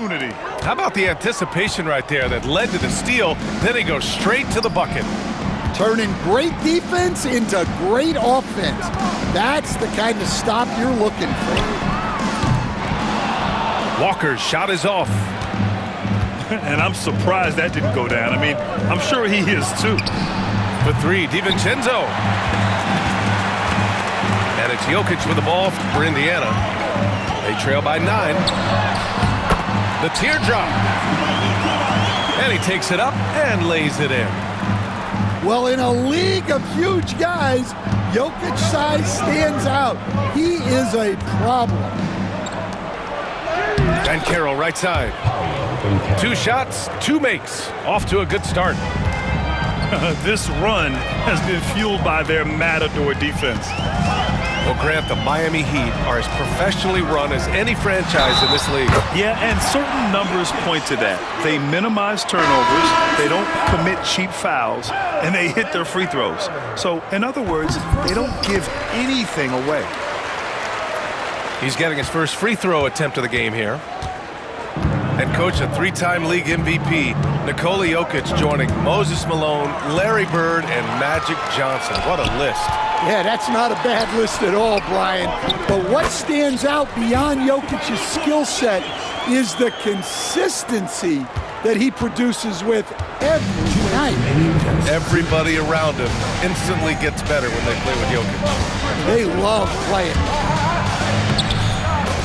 How about the anticipation right there that led to the steal, then he goes straight to the bucket. Turning great defense into great offense. That's the kind of stop you're looking for. Walker's shot is off. And I'm surprised that didn't go down. I mean, I'm sure he is too. For three, DiVincenzo. And it's Jokic with the ball for Indiana. They trail by 9. The teardrop. And he takes it up and lays it in. Well, in a league of huge guys, Jokic's size stands out. He is a problem. And Carroll right side. 2 shots, 2 makes. Off to a good start. This run has been fueled by their matador defense. Well, Grant, the Miami Heat are as professionally run as any franchise in this league. Yeah, and certain numbers point to that. They minimize turnovers, they don't commit cheap fouls, and they hit their free throws. So, in other words, they don't give anything away. He's getting his first free throw attempt of the game here. And coach, a 3-time league MVP, Nikola Jokic joining Moses Malone, Larry Bird, and Magic Johnson. What a list. Yeah, that's not a bad list at all, Brian. But what stands out beyond Jokic's skill set is the consistency that he produces with every night. Everybody around him instantly gets better when they play with Jokic. They love playing.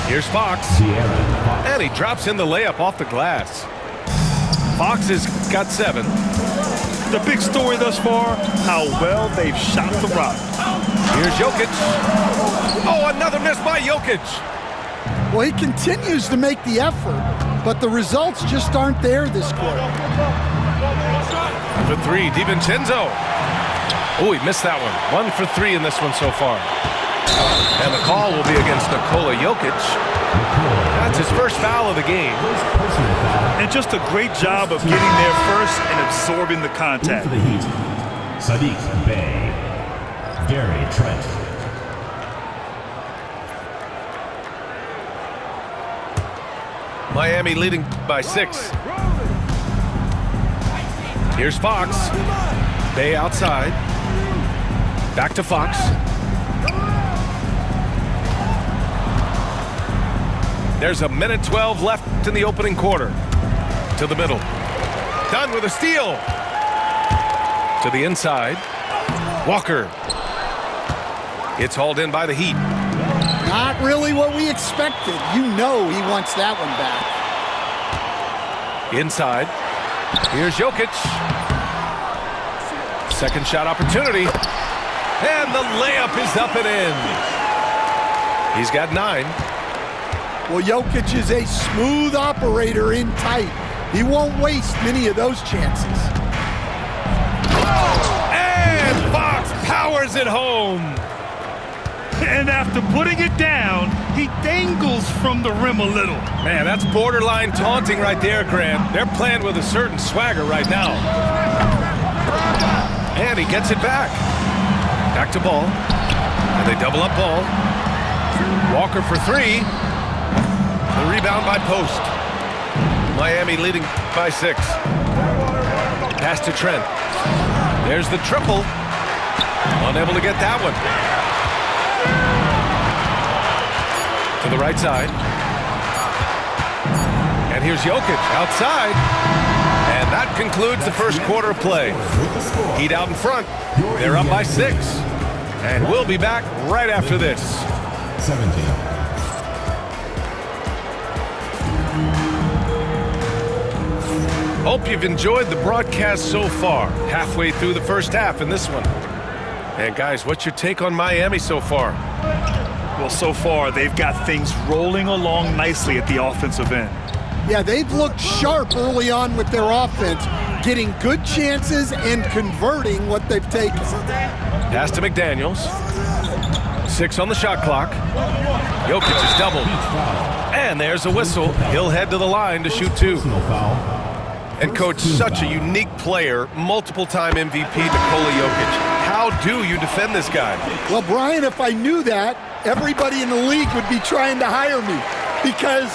Here's Fox. And he drops in the layup off the glass. Fox has got 7. The big story thus far, how well they've shot the rock. Here's Jokic. Oh, another miss by Jokic. Well, he continues to make the effort, but the results just aren't there this quarter. For 3, DiVincenzo. Oh, he missed that one. 1 for 3 in this one so far. And the call will be against Nikola Jokic. That's his first foul of the game. And just a great job of getting there first and absorbing the contact. For the Heat, Sadiq Bey, Gary Trent. Miami leading by 6. Here's Fox. Bey outside. Back to Fox. There's a minute 12 left in the opening quarter. To the middle. Done with a steal. To the inside. Walker. It's hauled in by the Heat. Not really what we expected. You know he wants that one back. Inside. Here's Jokic. Second shot opportunity. And the layup is up and in. He's got 9. Well, Jokic is a smooth operator in tight. He won't waste many of those chances. And Fox powers it home. And after putting it down, he dangles from the rim a little. Man, that's borderline taunting right there, Grant. They're playing with a certain swagger right now. And he gets it back. Back to Ball. And they double up Ball. Walker for 3. The rebound by Post. Miami leading by 6. Pass to Trent. There's the triple. Unable to get that one. To the right side. And here's Jokic outside. And that concludes the first quarter of play. Heat out in front. They're up by 6. And we'll be back right after this. 17. Hope you've enjoyed the broadcast so far. Halfway through the first half in this one. And guys, what's your take on Miami so far? Well, so far, they've got things rolling along nicely at the offensive end. Yeah, they've looked sharp early on with their offense, getting good chances and converting what they've taken. Pass to McDaniels. 6 on the shot clock. Jokic is doubled. And there's a whistle. He'll head to the line to shoot 2. And coach, such a unique player, multiple-time MVP Nikola Jokic. How do you defend this guy? Well, Brian, if I knew that, everybody in the league would be trying to hire me because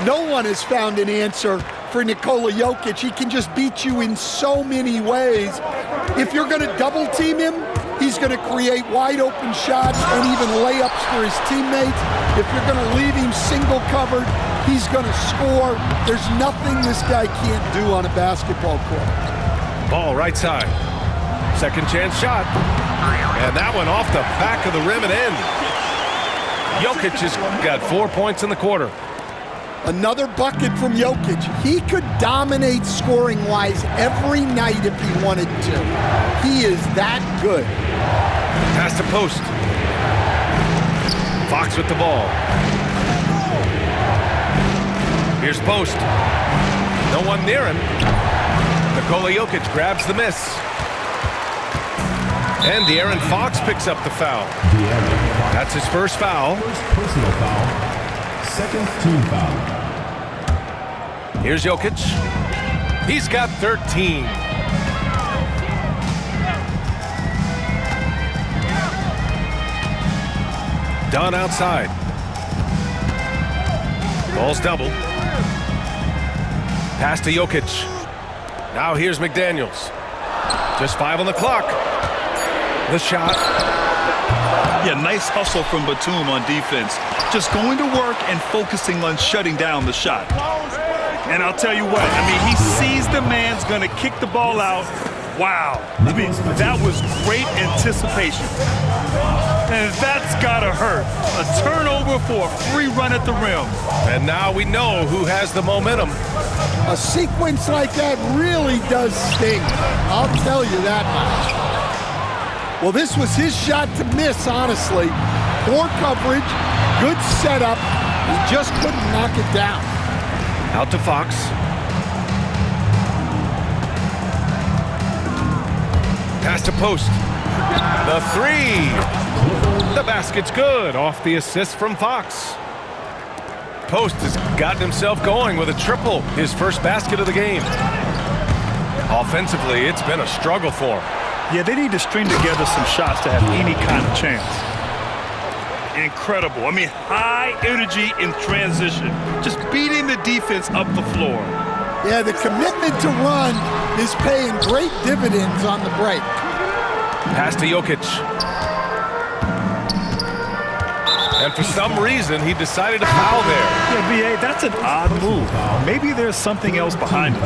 No one has found an answer for Nikola Jokic. He can just beat you in so many ways. If you're going to double team him, he's going to create wide open shots and even layups for his teammates. If you're going to leave him single covered, he's going to score. There's nothing this guy can't do on a basketball court. Ball right side. Second chance shot. And that one off the back of the rim and in. Jokic has got 4 points in the quarter. Another bucket from Jokic. He could dominate scoring-wise every night if he wanted to. He is that good. Pass to post. Fox with the ball. Here's post. No one near him. Nikola Jokic grabs the miss. And De'Aaron Fox picks up the foul. That's his first foul. First personal foul. Second team foul. Here's Jokic. He's got 13. Dunn outside. Ball's double. Pass to Jokic. Now here's McDaniels. Just 5 on the clock. The shot. Yeah, nice hustle from Batum on defense. Just going to work and focusing on shutting down the shot. And I'll tell you what, I mean, he sees the man's going to kick the ball out. Wow. I mean, that was great anticipation. And that's got to hurt. A turnover for a free run at the rim. And now we know who has the momentum. A sequence like that really does sting. I'll tell you that much. Well, this was his shot to miss, honestly. Poor coverage, good setup. He just couldn't knock it down. Out to Fox. Pass to post. The three. The basket's good. Off the assist from Fox. Post has gotten himself going with a triple. His first basket of the game. Offensively, it's been a struggle for him. Yeah, they need to string together some shots to have any kind of chance. Incredible. I mean, high energy in transition. Just beating the defense up the floor. Yeah, the commitment to run is paying great dividends on the break. Pass to Jokic. And for some reason, he decided to foul there. Yeah, B.A., that's an odd move. Maybe there's something else behind it.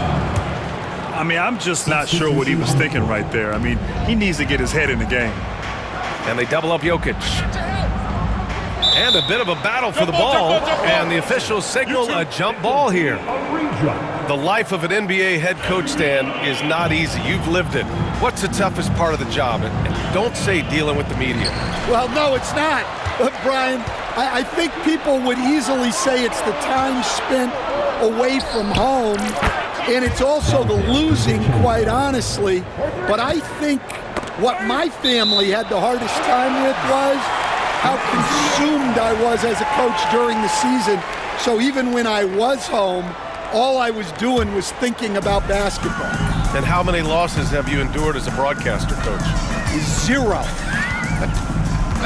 I mean, I'm just not sure what he was thinking right there. I mean, he needs to get his head in the game. And they double up Jokic. And a bit of a battle for the ball. And the officials signal a jump ball here. The life of an NBA head coach, Stan, is not easy. You've lived it. What's the toughest part of the job? And don't say dealing with the media. Well, no, it's not. But, Brian, I think people would easily say it's the time spent away from home. And it's also the losing, quite honestly. But I think what my family had the hardest time with was how consumed I was as a coach during the season. So even when I was home, all I was doing was thinking about basketball. And how many losses have you endured as a broadcaster, Coach? 0.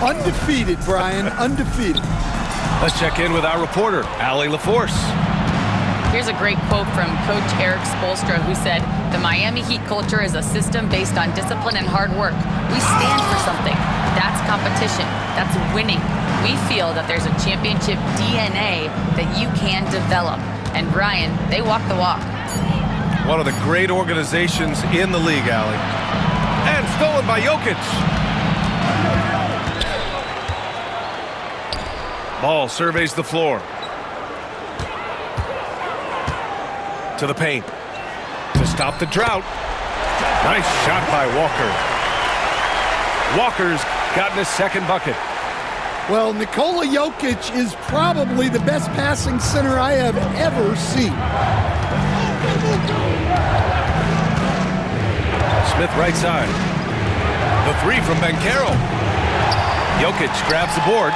Undefeated, Brian, undefeated. Let's check in with our reporter, Allie LaForce. Here's a great quote from Coach Eric Spoelstra, who said, "The Miami Heat culture is a system based on discipline and hard work. We stand for something. That's competition. That's winning. We feel that there's a championship DNA that you can develop." And Brian, they walk the walk. One of the great organizations in the league, Allie. And stolen by Jokic. Ball surveys the floor. To the paint. To stop the drought. Nice shot by Walker. Walker's gotten his second bucket. Well, Nikola Jokic is probably the best passing center I have ever seen. Smith right side. The three from Banchero. Jokic grabs the board.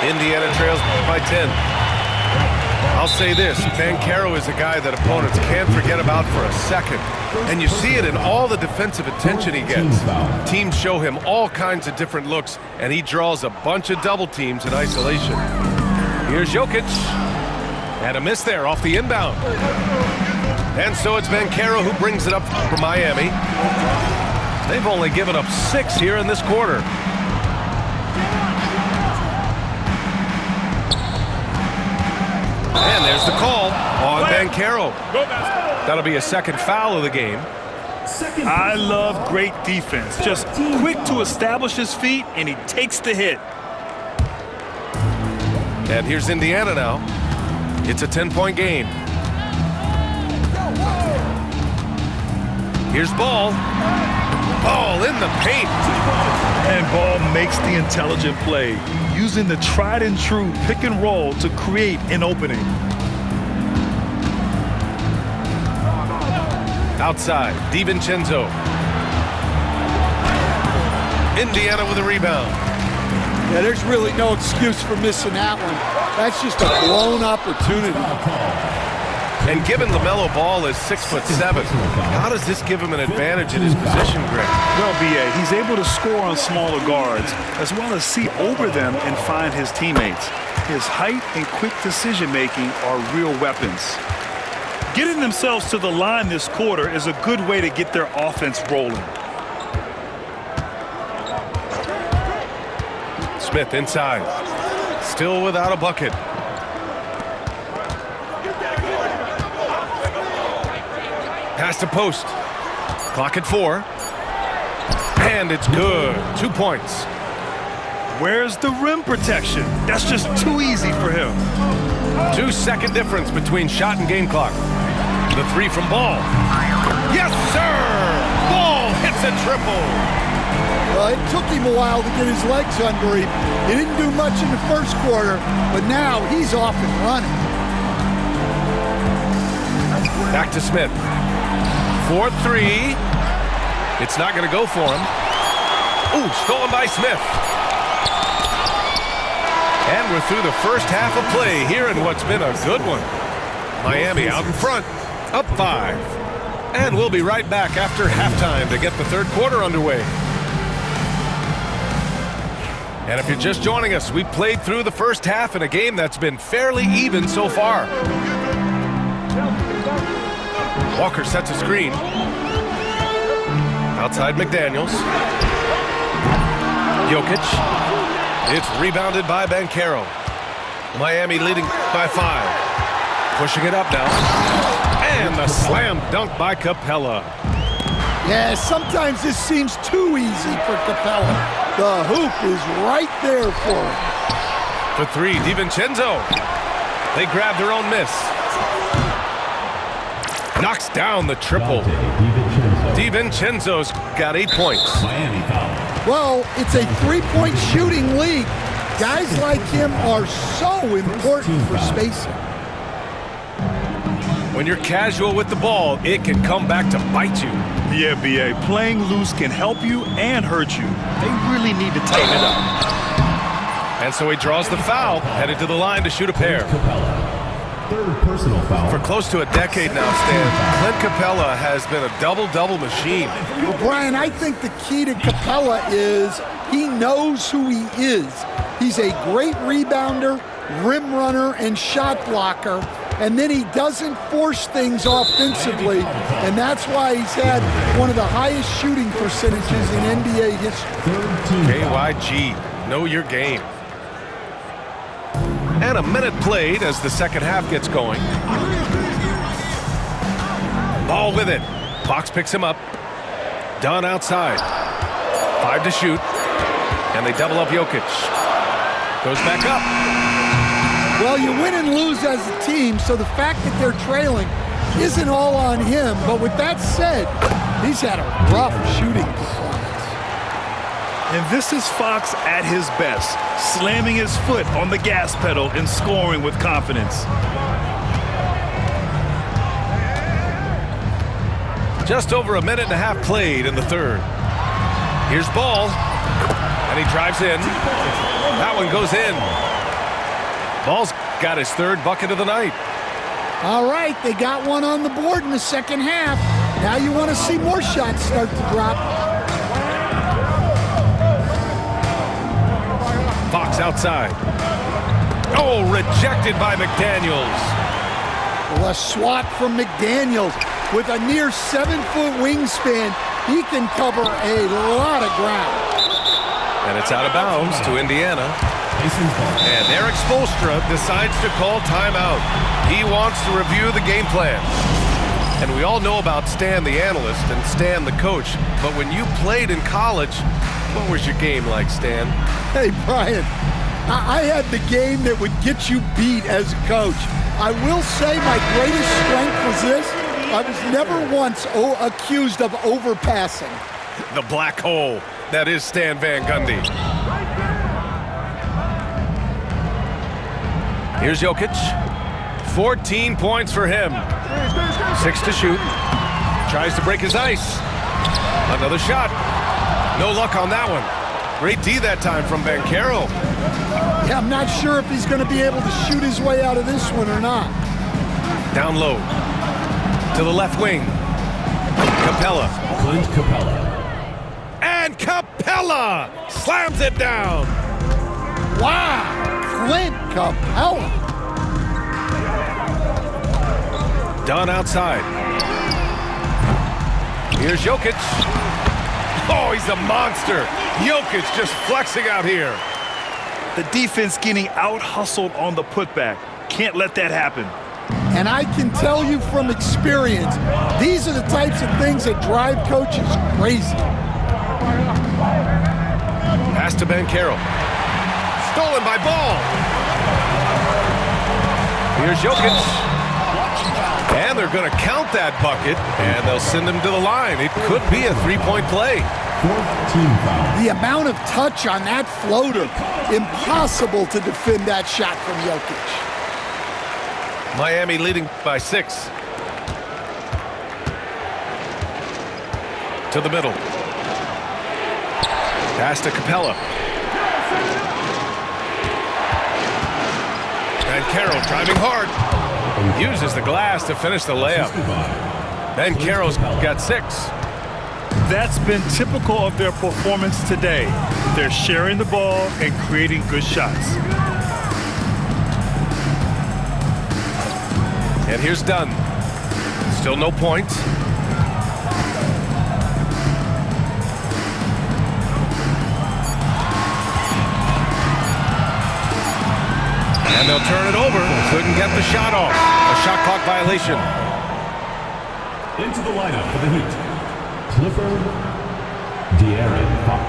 Indiana trails by 10. I'll say this, Banchero is a guy that opponents can't forget about for a second. And you see it in all the defensive attention he gets. Teams show him all kinds of different looks, and he draws a bunch of double teams in isolation. Here's Jokic. And a miss there off the inbound. And so it's Banchero who brings it up for Miami. They've only given up 6 here in this quarter. And there's the call on Banchero. That'll be a second foul of the game. I love great defense. Just quick to establish his feet, and he takes the hit. And here's Indiana now. It's a 10-point game. Here's Ball. Ball in the paint. And Ball makes the intelligent play, using the tried and true pick and roll to create an opening. Outside, DiVincenzo. Indiana with a rebound. Yeah, there's really no excuse for missing that one. That's just a blown opportunity. And given LaMelo Ball is 6'7", how does this give him an advantage in his position, Greg? Well, B.A., he's able to score on smaller guards, as well as see over them and find his teammates. His height and quick decision-making are real weapons. Getting themselves to the line this quarter is a good way to get their offense rolling. Smith inside. Still without a bucket. Pass to post. Clock at 4. And it's good. 2 points. Where's the rim protection? That's just too easy for him. 2-second difference between shot and game clock. The 3 from Ball. Yes, sir! Ball hits a triple. Well, it took him a while to get his legs under him. He didn't do much in the first quarter, but now he's off and running. Back to Smith. 4-3. It's not going to go for him. Ooh, stolen by Smith. And we're through the first half of play here in what's been a good one. Miami out in front, up 5. And we'll be right back after halftime to get the third quarter underway. And if you're just joining us, we played through the first half in a game that's been fairly even so far. Walker sets a screen. Outside McDaniels. Jokic. It's rebounded by Banchero. Miami leading by 5. Pushing it up now. And the slam dunk by Capella. Yeah, sometimes this seems too easy for Capella. The hoop is right there for him. For 3, DiVincenzo. They grab their own miss. Knocks down the triple. DiVincenzo's got 8 points. Well, it's a three-point shooting league. Guys like him are so important for spacing. When you're casual with the ball, it can come back to bite you. Yeah, B.A., playing loose can help you and hurt you. They really need to tighten it up. And so he draws the foul, headed to the line to shoot a pair. Third personal foul. For close to a decade now, Stan, Clint Capella has been a double-double machine. Well, Brian, I think the key to Capella is he knows who he is. He's a great rebounder, rim runner, and shot blocker. And then he doesn't force things offensively, and that's why he's had one of the highest shooting percentages in NBA history. KYG, know your game. And a minute played as the second half gets going. Ball with it. Fox picks him up. Dunn outside. 5 to shoot. And they double up Jokic. Goes back up. Well, you win and lose as a team, so the fact that they're trailing isn't all on him. But with that said, he's had a rough shooting performance. And this is Fox at his best, slamming his foot on the gas pedal and scoring with confidence. Just over a minute and a half played in the third. Here's Ball, and he drives in. That one goes in. Ball's got his third bucket of the night. All right, they got one on the board in the second half. Now you want to see more shots start to drop. Fox outside. Oh, rejected by McDaniels. The swat from McDaniels. With a near 7-foot wingspan, he can cover a lot of ground. And it's out of bounds to Indiana. And Eric Spoelstra decides to call timeout. He wants to review the game plan. And we all know about Stan the analyst and Stan the coach, but when you played in college, what was your game like, Stan? Hey, Brian, I had the game that would get you beat as a coach. I will say my greatest strength was this. I was never once accused of overpassing. The black hole that is Stan Van Gundy. Here's Jokic. 14 points for him. 6 to shoot. Tries to break his ice. Another shot. No luck on that one. Great D that time from Banchero. Yeah, I'm not sure if he's going to be able to shoot his way out of this one or not. Down low. To the left wing. Capella. Clint Capella. And Capella slams it down. Wow, Clint Capella. Done outside. Here's Jokic. Oh, he's a monster. Jokic just flexing out here. The defense getting out-hustled on the putback. Can't let that happen. And I can tell you from experience, these are the types of things that drive coaches crazy. Pass to Banchero. Stolen by Ball. Here's Jokic. And they're going to count that bucket, and they'll send him to the line. It could be a three-point play. The amount of touch on that floater, impossible to defend that shot from Jokic. Miami leading by 6. To the middle. Pass to Capella. And Carroll driving hard. Uses the glass to finish the layup. And Carroll's got 6. That's been typical of their performance today. They're sharing the ball and creating good shots. And here's Dunn. Still no points. And they'll turn it over. Couldn't get the shot off. A shot clock violation. Into the lineup for the Heat, Clifford De'Aaron Fox.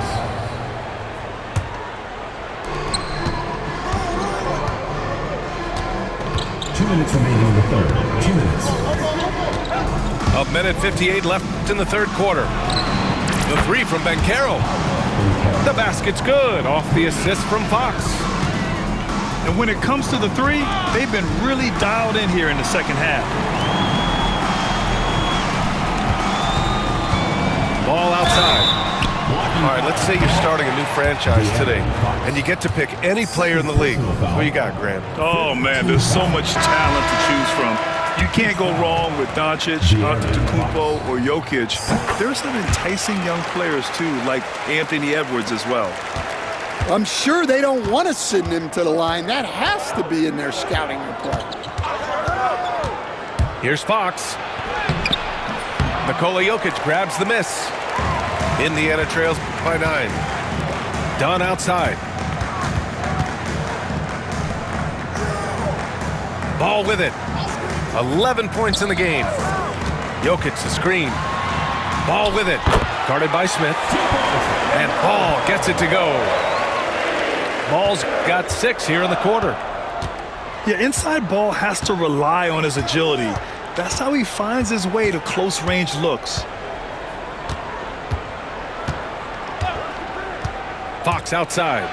Two minutes remaining in the third. 2 minutes. A minute 58 left in the third quarter. The three from Banchero. The basket's good off the assist from Fox. And when it comes to the three, they've been really dialed in here in the second half. Ball outside. All right, let's say you're starting a new franchise today, and you get to pick any player in the league. What you got, Grant? Oh, man, there's so much talent to choose from. You can't go wrong with Doncic, Antetokounmpo, or Jokic. There's some enticing young players, too, like Anthony Edwards as well. I'm sure they don't want to send him to the line. That has to be in their scouting report. Here's Fox. Nikola Jokic grabs the miss. Indiana trails by 9. Dunn outside. Ball with it. 11 points in the game. Jokic the screen. Ball with it. Guarded by Smith. And Ball gets it to go. Ball's got 6 here in the quarter. Yeah, inside Ball has to rely on his agility. That's how he finds his way to close-range looks. Fox outside.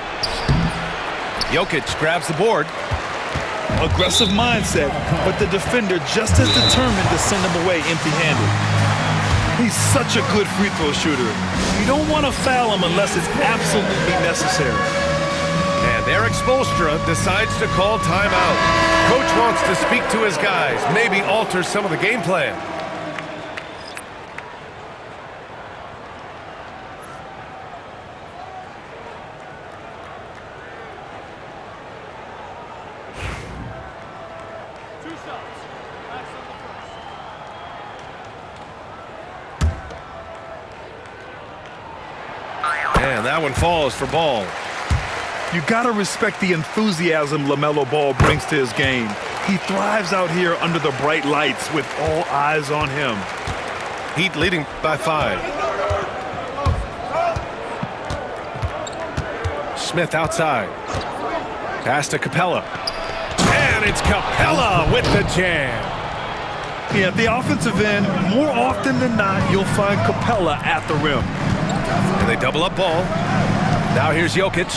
Jokic grabs the board. Aggressive mindset, but the defender just as determined to send him away empty-handed. He's such a good free throw shooter. You don't want to foul him unless it's absolutely necessary. And Eric Spoelstra decides to call timeout. Coach wants to speak to his guys, maybe alter some of the game plan. That one falls for Ball. You gotta respect the enthusiasm LaMelo Ball brings to his game. He thrives out here under the bright lights with all eyes on him. Heat leading by 5. Smith outside. Pass to Capella. And it's Capella with the jam. Yeah, at the offensive end, more often than not, you'll find Capella at the rim. And they double up Ball. Now here's Jokic.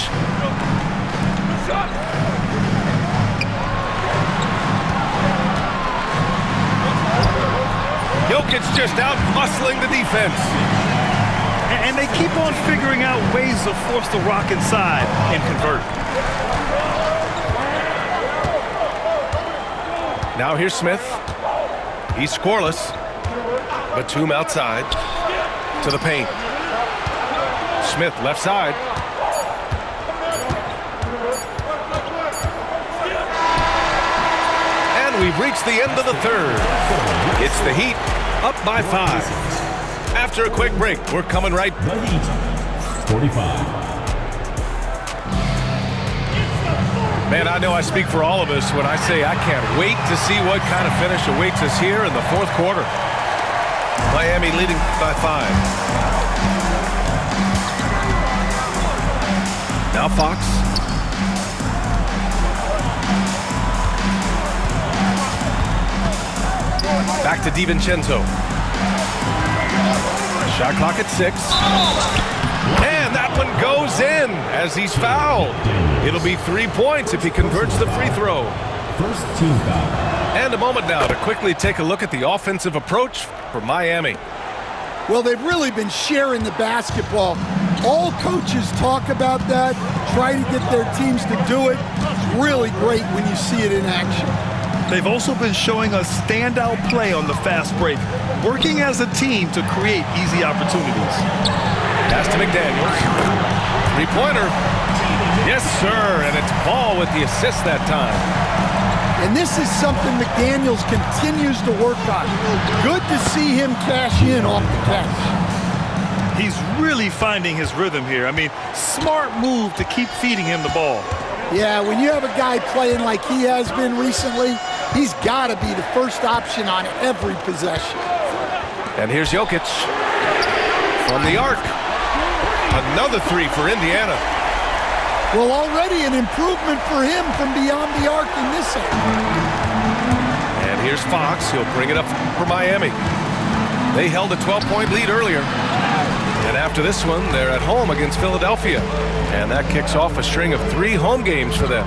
Jokic just out muscling the defense. And they keep on figuring out ways to force the rock inside and convert. Now here's Smith. He's scoreless. Batum outside to the paint. Smith left side. And we've reached the end of the third. It's the Heat up by 5. After a quick break, we're coming right. The Heat, 45. Man, I know I speak for all of us when I say I can't wait to see what kind of finish awaits us here in the fourth quarter. Miami leading by 5. Now Fox. Back to DiVincenzo. Shot clock at 6. And that one goes in as he's fouled. It'll be 3 points if he converts the free throw. First team foul. And a moment now to quickly take a look at the offensive approach for Miami. Well, they've really been sharing the basketball. All coaches talk about that, try to get their teams to do it. It's really great when you see it in action. They've also been showing us standout play on the fast break, working as a team to create easy opportunities. Pass to McDaniels. Three-pointer. Yes, sir, and it's Ball with the assist that time. And this is something McDaniels continues to work on. Good to see him cash in off the catch. He's really finding his rhythm here. I mean, smart move to keep feeding him the ball. Yeah, when you have a guy playing like he has been recently, he's got to be the first option on every possession. And here's Jokic from the arc. Another 3 for Indiana. Well, already an improvement for him from beyond the arc in this end. And here's Fox. He'll bring it up for Miami. They held a 12-point lead earlier. And after this one, they're at home against Philadelphia. And that kicks off a string of 3 home games for them.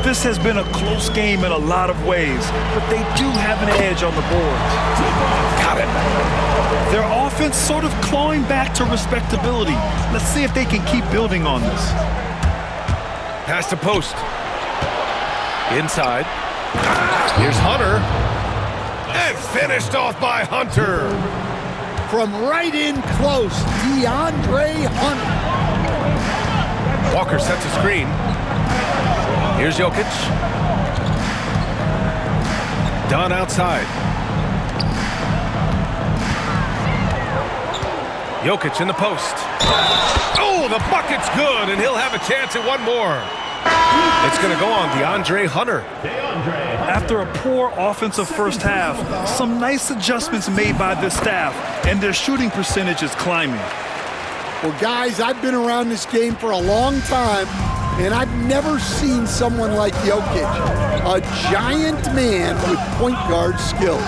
This has been a close game in a lot of ways, but they do have an edge on the board. Got it. Their offense sort of clawing back to respectability. Let's see if they can keep building on this. Pass to post. Inside. Here's Hunter. And finished off by Hunter. From right in close, DeAndre Hunter. Walker sets a screen. Here's Jokic. Dunn outside. Jokic in the post. Oh, the bucket's good, and he'll have a chance at one more. It's going to go on DeAndre Hunter. After a poor offensive first half, some nice adjustments made by this staff, and their shooting percentage is climbing. Well, guys, I've been around this game for a long time, and I've never seen someone like Jokic, a giant man with point guard skills.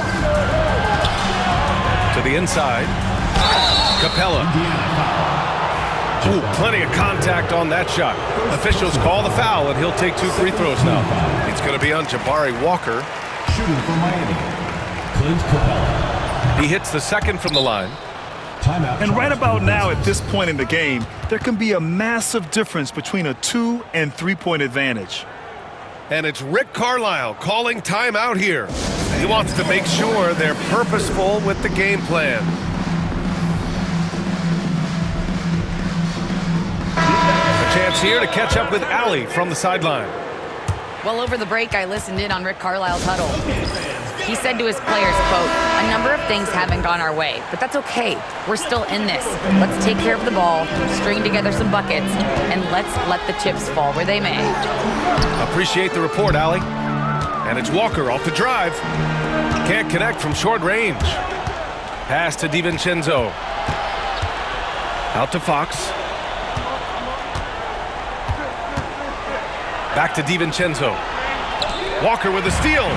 To the inside. Capella. Ooh, plenty of contact on that shot. Officials call the foul, and he'll take 2 free throws now. It's going to be on Jabari Walker. Shooting for Miami, Clint Capella. He hits the second from the line. Timeout. And right about now, at this point in the game, there can be a massive difference between a 2- and 3-point advantage. And it's Rick Carlisle calling timeout here. He wants to make sure they're purposeful with the game plan. A chance here to catch up with Allie from the sideline. Well, over the break, I listened in on Rick Carlisle's huddle. He said to his players, quote, "A number of things haven't gone our way, but that's okay. We're still in this. Let's take care of the ball, string together some buckets, and let's let the chips fall where they may." Appreciate the report, Allie. And it's Walker off the drive. Can't connect from short range. Pass to DiVincenzo. Out to Fox. Back to DiVincenzo. Walker with a steal.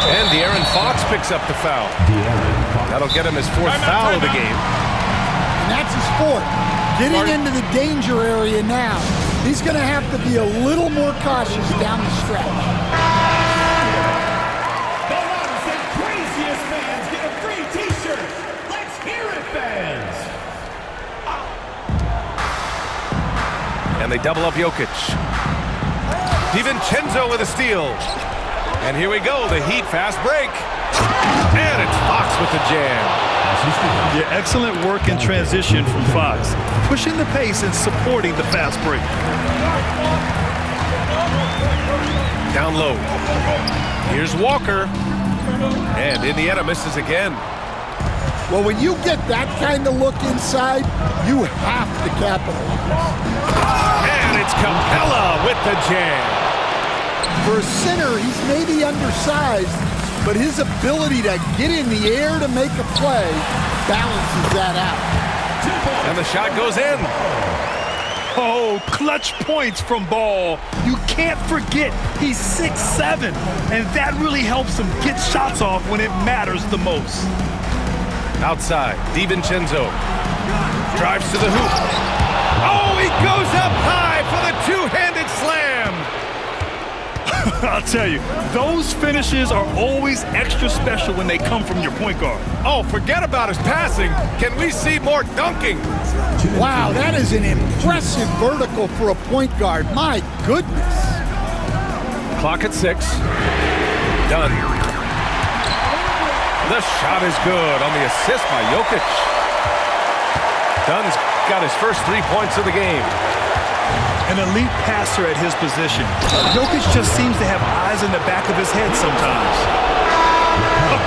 And De'Aaron Fox picks up the foul. That'll get him his fourth foul of the game. And that's his fourth. Getting into the danger area now. He's going to have to be a little more cautious down the stretch. The loudest and craziest fans get a free T-shirt. Let's hear it, fans. And they double up Jokic. DiVincenzo with a steal. And here we go, the Heat fast break. And it's Fox with the jam. Yeah, excellent work in transition from Fox. Pushing the pace and supporting the fast break. Down low. Here's Walker. And Indiana misses again. Well, when you get that kind of look inside, you have to capitalize. And it's Capella with the jam. For a center, he's maybe undersized, but his ability to get in the air to make a play balances that out. And the shot goes in. Oh, clutch points from Ball. You can't forget he's 6'7", and that really helps him get shots off when it matters the most. Outside, DiVincenzo drives to the hoop. Oh, he goes up high for the two-handed slam. I'll tell you, those finishes are always extra special when they come from your point guard. Oh, forget about his passing. Can we see more dunking? Wow, that is an impressive vertical for a point guard. My goodness. Clock at 6. Done. The shot is good on the assist by Jokic. Dunn's got his first 3 points of the game. An elite passer at his position. Jokic just seems to have eyes in the back of his head sometimes.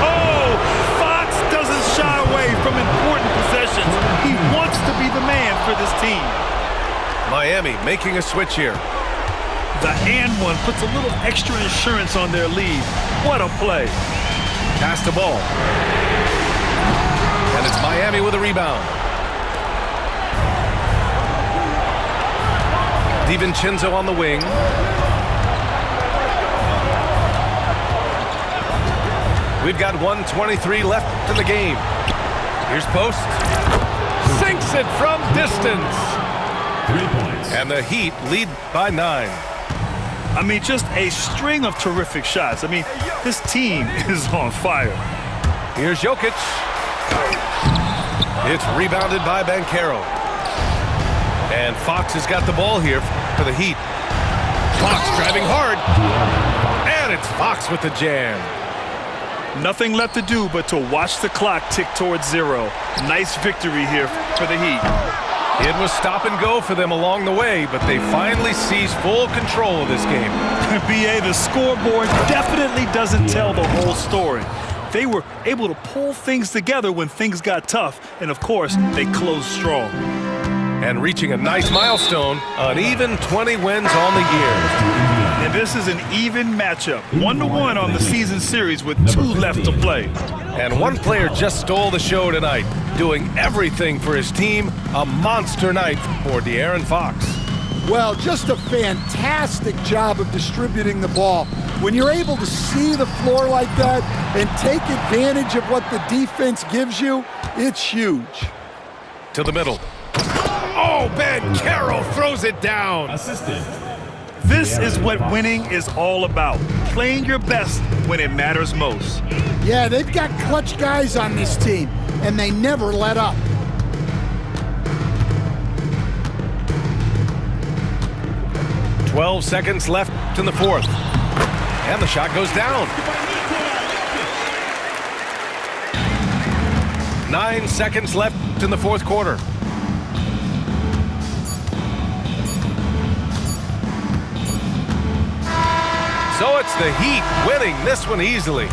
Oh, Fox doesn't shy away from important possessions. He wants to be the man for this team. Miami making a switch here. The and one puts a little extra insurance on their lead. What a play. Pass the ball. And it's Miami with a rebound. DiVincenzo on the wing. We've got 1:23 left in the game. Here's Post. Sinks it from distance. 3 points. And the Heat lead by 9. I mean, just a string of terrific shots. I mean, this team is on fire. Here's Jokic. It's rebounded by Banchero. And Fox has got the ball here for the Heat. Fox driving hard. And it's Fox with the jam. Nothing left to do but to watch the clock tick towards 0. Nice victory here for the Heat. It was stop and go for them along the way, but they finally seized full control of this game. BA, the scoreboard definitely doesn't tell the whole story. They were able to pull things together when things got tough, and of course, they closed strong. And reaching a nice milestone, an even 20 wins on the year. And this is an even matchup, 1-1 on the season series with 2 left to play. And one player just stole the show tonight, doing everything for his team. A monster night for De'Aaron Fox. Well, just a fantastic job of distributing the ball. When you're able to see the floor like that and take advantage of what the defense gives you, it's huge. To the middle. Oh, Banchero throws it down. Assistant. This is what winning is all about. Playing your best when it matters most. Yeah, they've got clutch guys on this team, and they never let up. "12 seconds left in the fourth. And the shot goes down. 9 seconds left in the fourth quarter. So puts the Heat winning this one easily.